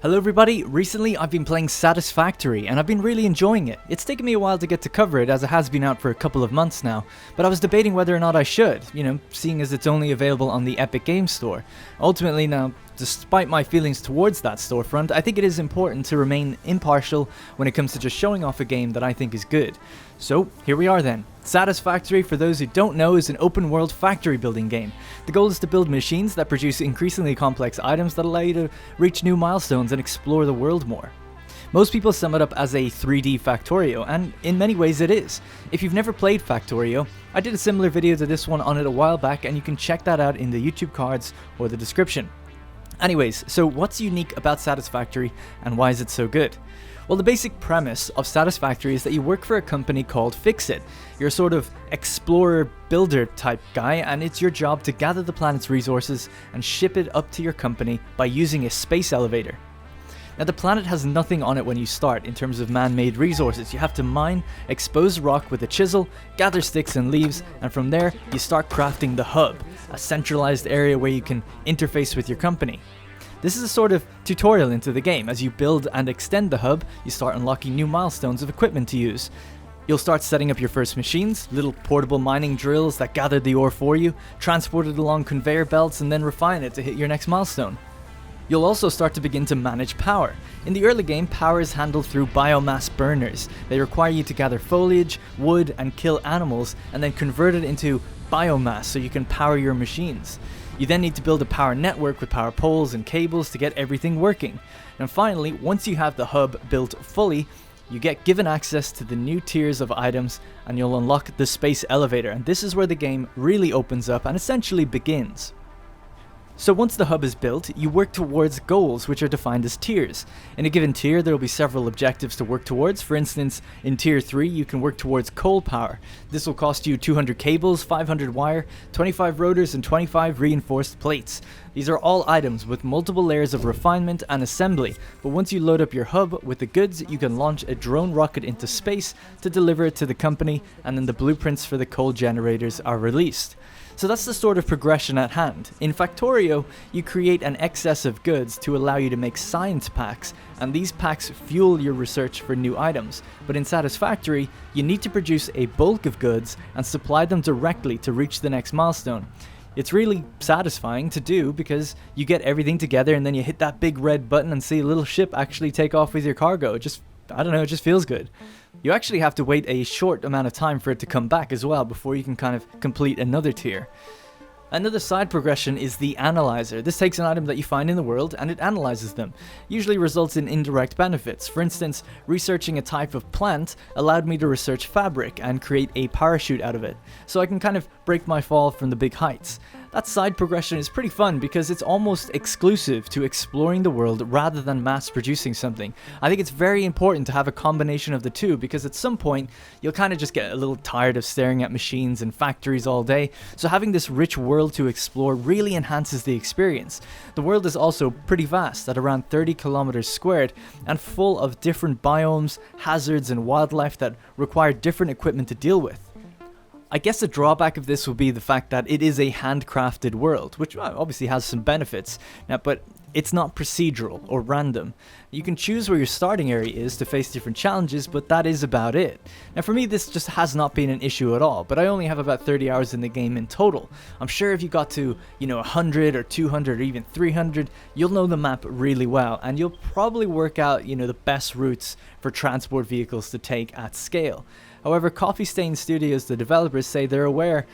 Hello everybody, recently I've been playing Satisfactory and I've been really enjoying it. It's taken me a while to get to cover it as it has been out for a couple of months now, but I was debating whether or not I should, seeing as it's only available on the Epic Games Store. Ultimately now, despite my feelings towards that storefront, I think it is important to remain impartial when it comes to just showing off a game that I think is good. So here we are then. Satisfactory, for those who don't know, is an open world factory building game. The goal is to build machines that produce increasingly complex items that allow you to reach new milestones and explore the world more. Most people sum it up as a 3D Factorio, and in many ways it is. If you've never played Factorio, I did a similar video to this one on it a while back, and you can check that out in the YouTube cards or the description. Anyways, so what's unique about Satisfactory and why is it so good? Well, the basic premise of Satisfactory is that you work for a company called Fixit. You're a sort of explorer builder type guy, and it's your job to gather the planet's resources and ship it up to your company by using a space elevator. Now, the planet has nothing on it when you start in terms of man-made resources. You have to mine, expose rock with a chisel, gather sticks and leaves, and from there you start crafting the hub, a centralized area where you can interface with your company. This is a sort of tutorial into the game. As you build and extend the hub, you start unlocking new milestones of equipment to use. You'll start setting up your first machines, little portable mining drills that gather the ore for you, transport it along conveyor belts and then refine it to hit your next milestone. You'll also start to begin to manage power. In the early game, power is handled through biomass burners. They require you to gather foliage, wood, and kill animals, and then convert it into biomass so you can power your machines. You then need to build a power network with power poles and cables to get everything working. And finally, once you have the hub built fully, you get given access to the new tiers of items and you'll unlock the space elevator. And this is where the game really opens up and essentially begins. So once the hub is built, you work towards goals which are defined as tiers. In a given tier, there will be several objectives to work towards. For instance, in tier 3, you can work towards coal power. This will cost you 200 cables, 500 wire, 25 rotors, and 25 reinforced plates. These are all items with multiple layers of refinement and assembly, but once you load up your hub with the goods, you can launch a drone rocket into space to deliver it to the company, and then the blueprints for the coal generators are released. So that's the sort of progression at hand. In Factorio, you create an excess of goods to allow you to make science packs, and these packs fuel your research for new items. But in Satisfactory, you need to produce a bulk of goods and supply them directly to reach the next milestone. It's really satisfying to do because you get everything together and then you hit that big red button and see a little ship actually take off with your cargo. It just feels good. You actually have to wait a short amount of time for it to come back as well before you can kind of complete another tier. Another side progression is the analyzer. This takes an item that you find in the world and it analyzes them. Usually results in indirect benefits. For instance, researching a type of plant allowed me to research fabric and create a parachute out of it, so I can kind of break my fall from the big heights. That side progression is pretty fun because it's almost exclusive to exploring the world rather than mass producing something. I think it's very important to have a combination of the two because at some point you'll kind of just get a little tired of staring at machines and factories all day, so having this rich world to explore really enhances the experience. The world is also pretty vast at around 30 kilometers squared and full of different biomes, hazards and wildlife that require different equipment to deal with. I guess the drawback of this will be the fact that it is a handcrafted world, which obviously has some benefits, but it's not procedural or random. You can choose where your starting area is to face different challenges, but that is about it. Now for me, this just has not been an issue at all, but I only have about 30 hours in the game in total. I'm sure if you got to, 100 or 200 or even 300, you'll know the map really well, and you'll probably work out, the best routes for transport vehicles to take at scale. However, Coffee Stain Studios, the developers, say they're aware,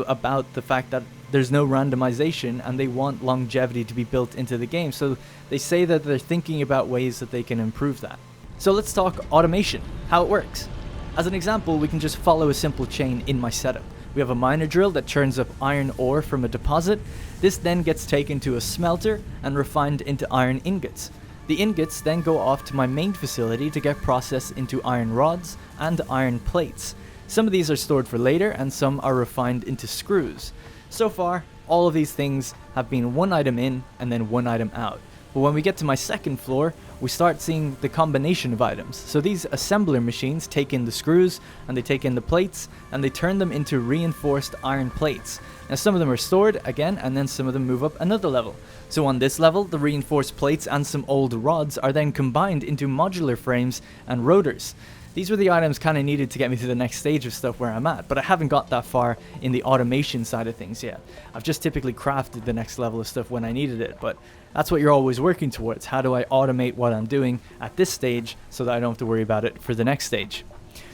about the fact that there's no randomization and they want longevity to be built into the game. So they say that they're thinking about ways that they can improve that. So let's talk automation, how it works. As an example, we can just follow a simple chain in my setup. We have a miner drill that churns up iron ore from a deposit. This then gets taken to a smelter and refined into iron ingots. The ingots then go off to my main facility to get processed into iron rods and iron plates. Some of these are stored for later and some are refined into screws. So far, all of these things have been one item in and then one item out. But when we get to my second floor, we start seeing the combination of items. So these assembler machines take in the screws, and they take in the plates, and they turn them into reinforced iron plates. Now some of them are stored again, and then some of them move up another level. So on this level, the reinforced plates and some old rods are then combined into modular frames and rotors. These were the items kind of needed to get me to the next stage of stuff where I'm at, but I haven't got that far in the automation side of things yet. I've just typically crafted the next level of stuff when I needed it, but that's what you're always working towards. How do I automate what I'm doing at this stage so that I don't have to worry about it for the next stage?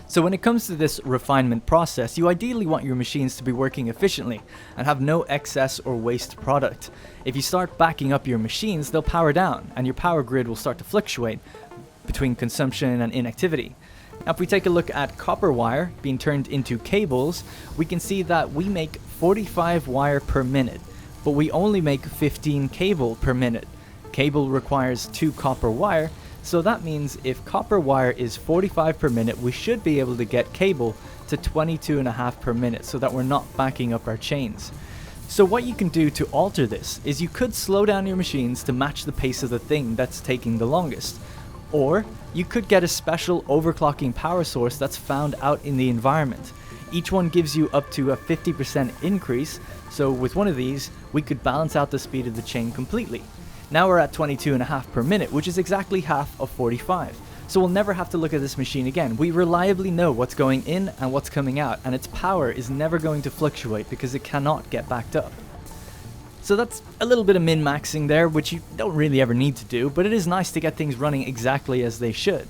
So when it comes to this refinement process, you ideally want your machines to be working efficiently and have no excess or waste product. If you start backing up your machines, they'll power down, and your power grid will start to fluctuate between consumption and inactivity. Now if we take a look at copper wire being turned into cables, we can see that we make 45 wire per minute, but we only make 15 cable per minute. Cable requires 2 copper wire, so that means if copper wire is 45 per minute, we should be able to get cable to 22.5 per minute so that we're not backing up our chains. So what you can do to alter this is you could slow down your machines to match the pace of the thing that's taking the longest. Or you could get a special overclocking power source that's found out in the environment. Each one gives you up to a 50% increase, so with one of these, we could balance out the speed of the chain completely. Now we're at 22.5 per minute, which is exactly half of 45. So we'll never have to look at this machine again. We reliably know what's going in and what's coming out, and its power is never going to fluctuate because it cannot get backed up. So that's a little bit of min-maxing there, which you don't really ever need to do, but it is nice to get things running exactly as they should.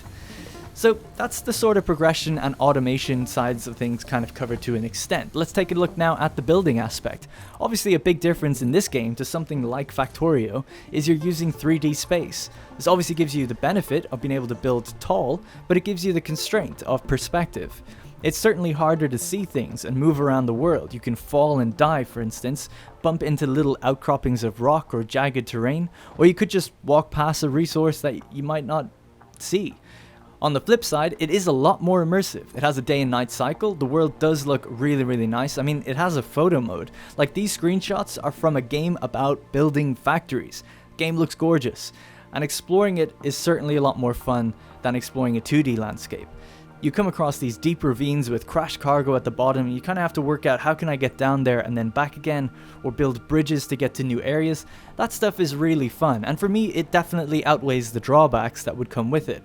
So that's the sort of progression and automation sides of things kind of covered to an extent. Let's take a look now at the building aspect. Obviously a big difference in this game to something like Factorio is you're using 3D space. This obviously gives you the benefit of being able to build tall, but it gives you the constraint of perspective. It's certainly harder to see things and move around the world. You can fall and die, for instance, bump into little outcroppings of rock or jagged terrain, or you could just walk past a resource that you might not see. On the flip side, it is a lot more immersive. It has a day and night cycle. The world does look really, really nice. I mean, it has a photo mode. Like, these screenshots are from a game about building factories. The game looks gorgeous, and exploring it is certainly a lot more fun than exploring a 2D landscape. You come across these deep ravines with crashed cargo at the bottom, and you kind of have to work out how can I get down there and then back again, or build bridges to get to new areas. That stuff is really fun, and for me it definitely outweighs the drawbacks that would come with it.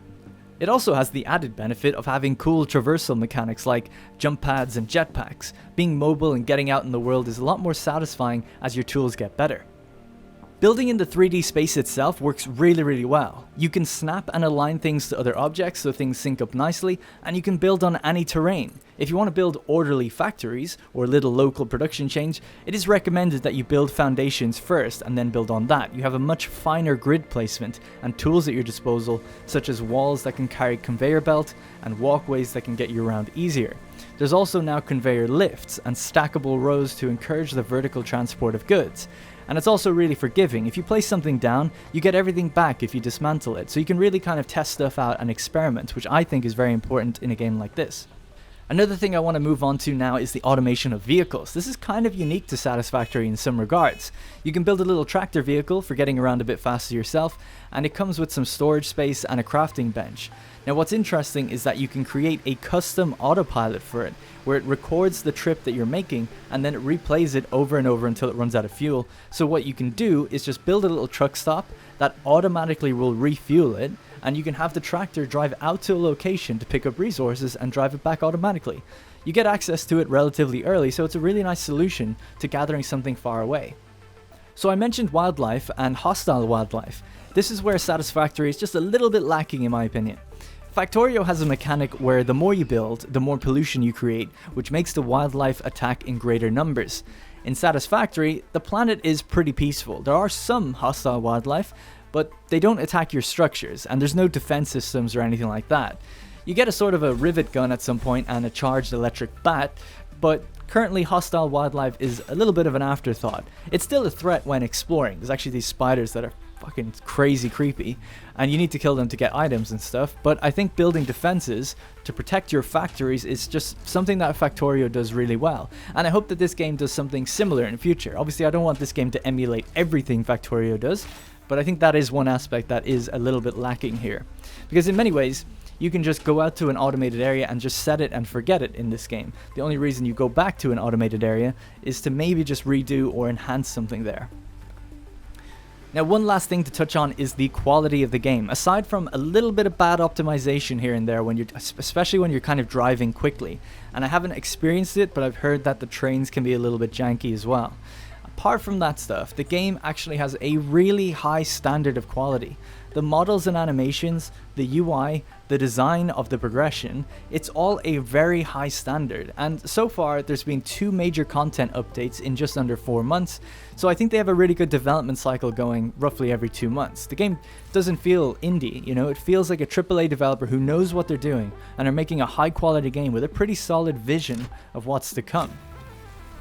It also has the added benefit of having cool traversal mechanics like jump pads and jetpacks. Being mobile and getting out in the world is a lot more satisfying as your tools get better. Building in the 3D space itself works really well. You can snap and align things to other objects so things sync up nicely, and you can build on any terrain. If you want to build orderly factories or little local production chains, it is recommended that you build foundations first and then build on that. You have a much finer grid placement and tools at your disposal, such as walls that can carry conveyor belt and walkways that can get you around easier. There's also now conveyor lifts and stackable rows to encourage the vertical transport of goods. And it's also really forgiving. If you place something down, you get everything back if you dismantle it. So you can really kind of test stuff out and experiment, which I think is very important in a game like this. Another thing I want to move on to now is the automation of vehicles. This is kind of unique to Satisfactory in some regards. You can build a little tractor vehicle for getting around a bit faster yourself, and it comes with some storage space and a crafting bench. Now what's interesting is that you can create a custom autopilot for it, where it records the trip that you're making and then it replays it over and over until it runs out of fuel. So what you can do is just build a little truck stop that automatically will refuel it, and you can have the tractor drive out to a location to pick up resources and drive it back automatically. You get access to it relatively early, so it's a really nice solution to gathering something far away. So I mentioned wildlife and hostile wildlife. This is where Satisfactory is just a little bit lacking in my opinion. Factorio has a mechanic where the more you build, the more pollution you create, which makes the wildlife attack in greater numbers. In Satisfactory, the planet is pretty peaceful. There are some hostile wildlife, but they don't attack your structures, and there's no defense systems or anything like that. You get a sort of a rivet gun at some point and a charged electric bat, but currently hostile wildlife is a little bit of an afterthought. It's still a threat when exploring. There's actually these spiders that are fucking crazy creepy, and you need to kill them to get items and stuff, but I think building defenses to protect your factories is just something that Factorio does really well, and I hope that this game does something similar in the future. Obviously I don't want this game to emulate everything Factorio does, But I think that is one aspect that is a little bit lacking here. Because in many ways, you can just go out to an automated area and just set it and forget it in this game. The only reason you go back to an automated area is to maybe just redo or enhance something there. Now, one last thing to touch on is the quality of the game. Aside from a little bit of bad optimization here and there, especially when you're kind of driving quickly, and I haven't experienced it, but I've heard that the trains can be a little bit janky as well. Apart from that stuff, the game actually has a really high standard of quality. The models and animations, the UI, the design of the progression, it's all a very high standard. And so far, there's been 2 major content updates in just under 4 months, so I think they have a really good development cycle going roughly every 2 months. The game doesn't feel indie, you know, it feels like a AAA developer who knows what they're doing and are making a high quality game with a pretty solid vision of what's to come.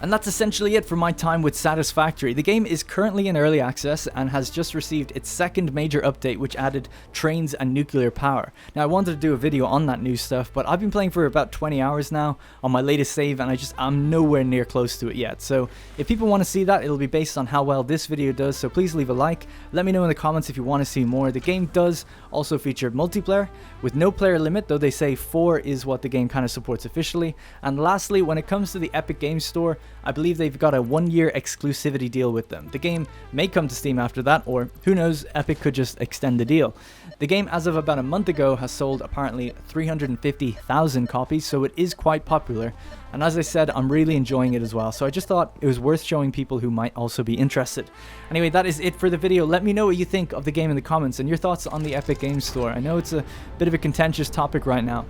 And that's essentially it for my time with Satisfactory. The game is currently in early access and has just received its 2nd major update, which added trains and nuclear power. Now, I wanted to do a video on that new stuff, but I've been playing for about 20 hours now on my latest save, and I'm nowhere near close to it yet. So if people want to see that, it'll be based on how well this video does, so please leave a like. Let me know in the comments if you want to see more. The game does also feature multiplayer with no player limit, though they say 4 is what the game kind of supports officially. And lastly, when it comes to the Epic Games Store, I believe they've got a 1-year exclusivity deal with them. The game may come to Steam after that, or who knows, Epic could just extend the deal. The game, as of about a month ago, has sold apparently 350,000 copies, so it is quite popular. And as I said, I'm really enjoying it as well, so I just thought it was worth showing people who might also be interested. Anyway, that is it for the video. Let me know what you think of the game in the comments and your thoughts on the Epic Games Store. I know it's a bit of a contentious topic right now.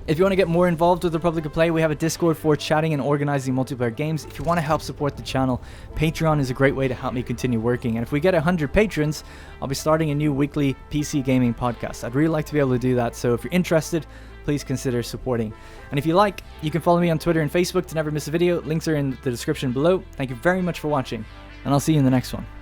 If you want to get more involved with Republic of Play, we have a Discord for chatting and organizing multiplayer games. If you want to help support the channel, Patreon is a great way to help me continue working. And if we get 100 patrons, I'll be starting a new weekly PC gaming podcast. I'd really like to be able to do that, so if you're interested, please consider supporting. And if you like, you can follow me on Twitter and Facebook to never miss a video. Links are in the description below. Thank you very much for watching, and I'll see you in the next one.